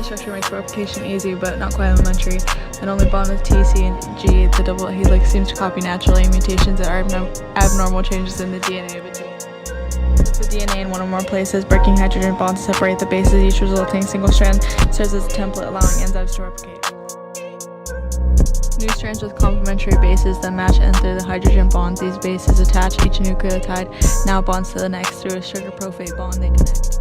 structure makes replication easy, but not quite elementary. An only bond with T, C, and G, the double helix seems to copy naturally. Mutations are abnormal changes in the DNA of a gene. With the DNA in one or more places, breaking hydrogen bonds to separate the bases, each resulting single strand serves as a template, allowing enzymes to replicate. New strands with complementary bases that match enter the hydrogen bonds. These bases attach. Each nucleotide now bonds to the next. Through a sugar prophate bond, they connect.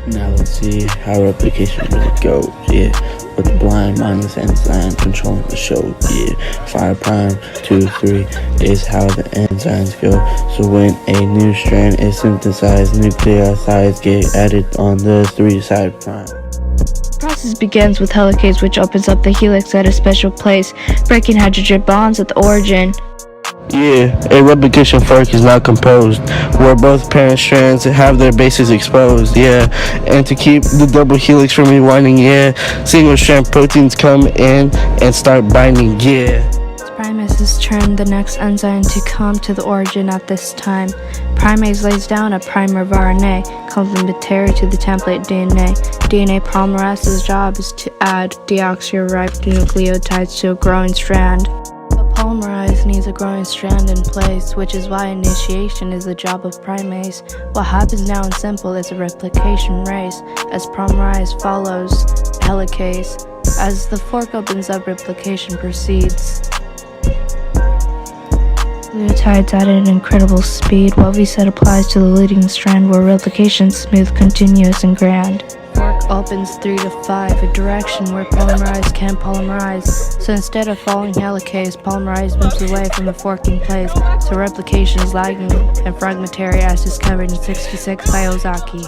Now let's see how replication really goes, yeah. With the blind minus enzyme controlling the show, yeah. 5 prime, 2, 3 is how the enzymes go. So when a new strand is synthesized, nucleotides get added on the 3 side prime. The process begins with helicase, which opens up the helix at a special place, breaking hydrogen bonds at the origin. Yeah, a replication fork is now composed, where both parent strands have their bases exposed, yeah. And to keep the double helix from rewinding, yeah, single strand proteins come in and start binding, yeah. Primase has turned the next enzyme to come to the origin at this time. Primase lays down a primer of RNA, complementary to the template DNA. DNA polymerase's job is to add deoxyribonucleotides to a growing strand. Polymerase needs a growing strand in place, which is why initiation is the job of primase. What happens now in simple is a replication race, as polymerase follows helicase. As the fork opens up, replication proceeds. Nucleotides added at incredible speed. What we said applies to the leading strand, where replication is smooth, continuous, and grand. Fork opens 3 to 5, a direction where polymerase can polymerize. So instead of following helicase, polymerase moves away from the forking place, so replication is lagging and fragmentary as discovered in 66 by Ozaki.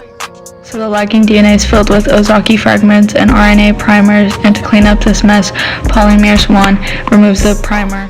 So the lagging DNA is filled with Ozaki fragments and RNA primers, and to clean up this mess, polymerase 1 removes the primer.